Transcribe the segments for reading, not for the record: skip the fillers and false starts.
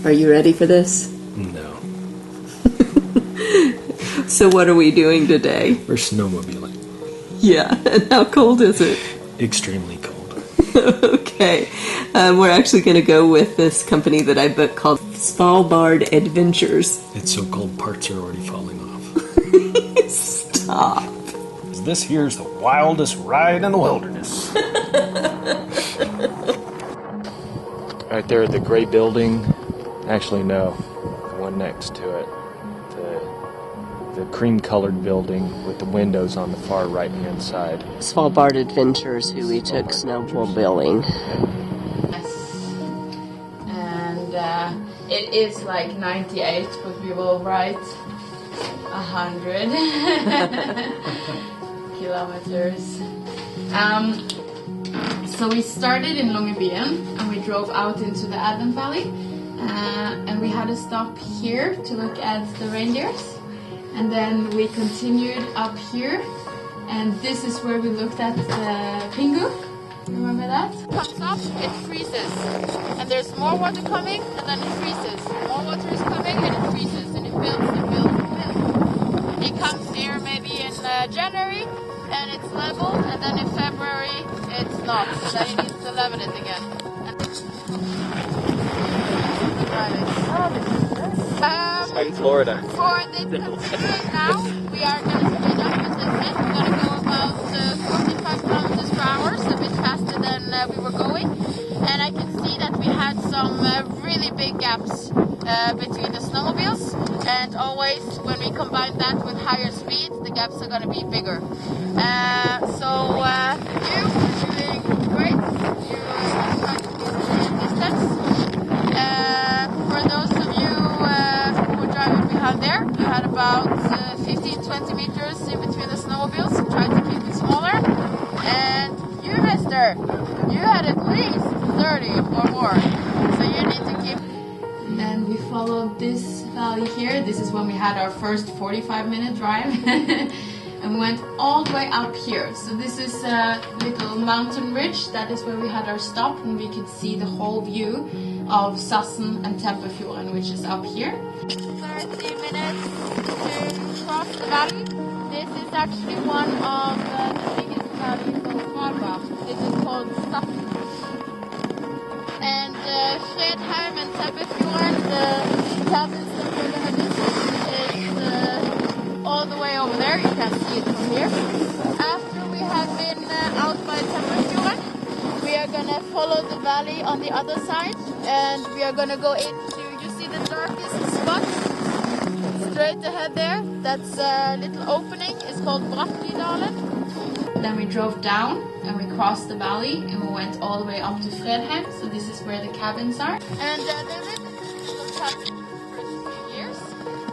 Are you ready for this? No. So what are we doing today? We're snowmobiling. Yeah, and how cold is it? Extremely cold. Okay. We're actually going to go with this company that I booked called Svalbard Adventures. It's so cold parts are already falling off. Stop. This here's the wildest ride in the wilderness. Right there at the gray building. Actually, no. The one next to it. The cream-colored building with the windows on the far right-hand side. Svalbard Adventures, who we took snowmobiling. Yes. And it is like 98, but we will ride 100 kilometers. So we started in Longyearbyen and we drove out into the Advent Valley. And we had a stop here to look at the reindeers. And then we continued up here, and this is where we looked at the Pingu. Remember that? Comes up, it freezes, and there's more water coming, and then it freezes. More water is coming, and it freezes, and it builds and builds and builds. It comes here maybe in January, and it's level, and then in February it's not, so then you need to level it again. In Florida. For the continuing now, we are going to speed up a little bit. We're going to go about 45 kilometers per hour, so a bit faster than we were going. And I can see that we had some really big gaps between the snowmobiles. And always, when we combine that with higher speed, the gaps are going to be bigger. You are doing great. You are trying to get the distance. For those of you driving behind there, you had about 15-20 meters in between the snowmobiles. Tried to keep it smaller. And you, mister, you had at least 30 or more. So you need to keep. And we followed this valley here. This is when we had our first 45-minute drive. And we went all the way up here. So this is a little mountain ridge. That is where we had our stop, and we could see the whole view of Sassen and Tempefjorden, which is up here. 30 minutes to cross the valley. This is actually one of the biggest valleys of Svalbard. It is called Stappen. And Fredheim and Tempefjorden, the cabins that we're going to visit, is all the way over there. You can see it from here. After we have been out by Tempefjorden, we are going to follow the valley on the other side, and we are going to go into, you see the darkest spot straight ahead there, that's a little opening, it's called Brattidalen. Then we drove down and we crossed the valley and we went all the way up to Fredheim, so this is where the cabins are. And they lived in the cabin for 3 years.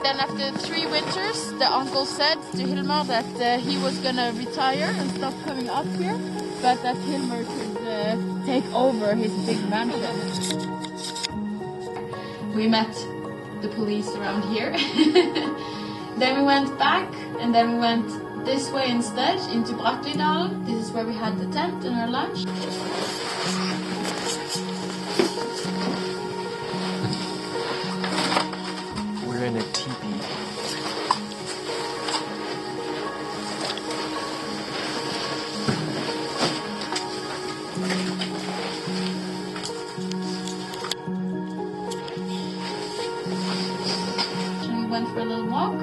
Then after 3 winters, the uncle said to Hilmar that he was going to retire and stop coming up here, but that Hilmar could take over his big mansion. We met the police around here. Then we went back, and then we went this way instead, into Brattidalen. This is where we had the tent and our lunch. We're in a teepee. Went for a little walk.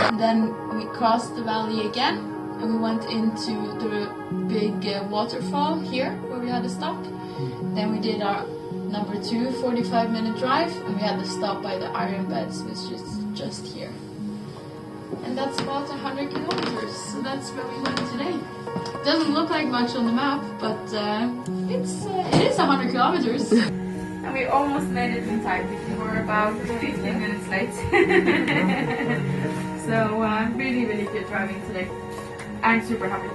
And then we crossed the valley again and we went into the big waterfall here where we had a stop. Then we did our number 2 45-minute drive and we had to stop by the Iron Beds, which is just here. And that's about 100 kilometers, so that's where we went today. Doesn't look like much on the map, but it is 100 kilometers. And we almost made it in time. We were about 15 minutes late. So really, really good driving today. I'm super happy.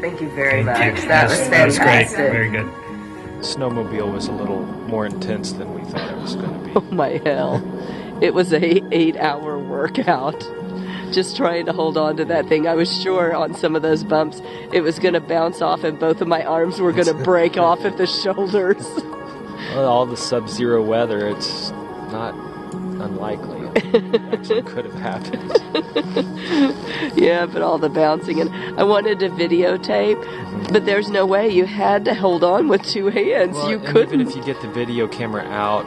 Thank you very much. Thank you. That was fantastic. That was great. Very good. Snowmobile was a little more intense than we thought it was going to be. Oh my hell. It was a 8-hour workout just trying to hold on to that thing. I was sure on some of those bumps it was going to bounce off and both of my arms were going to break off at the shoulders. Well, all the sub-zero weather, it's not unlikely. It actually could have happened. Yeah, but all the bouncing, and I wanted to videotape, but there's no way. You had to hold on with two hands. Well, you and couldn't. even if you get the video camera out,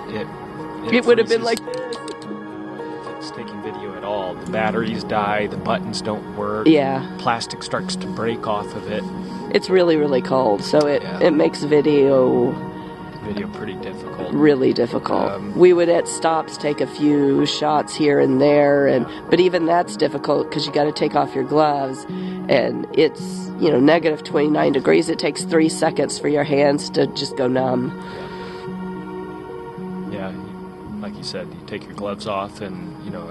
It would have been freezes. like this. If it's taking video at all, the batteries die, the buttons don't work. Yeah. Plastic starts to break off of it. It's really, really cold, so it makes video Pretty difficult. really difficult. We would at stops take a few shots here and there, but even that's difficult because you got to take off your gloves, and it's negative 29 degrees. It takes 3 seconds for your hands to just go numb. Yeah, like you said, you take your gloves off, and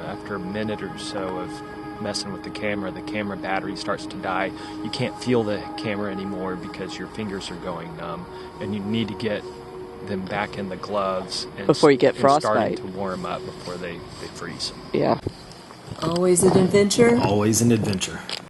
after a minute or so of messing with the camera battery starts to die. You can't feel the camera anymore because your fingers are going numb, and you need to get them back in the gloves and before you get frostbite, starting to warm up before they freeze. Yeah. Always an adventure. Always an adventure.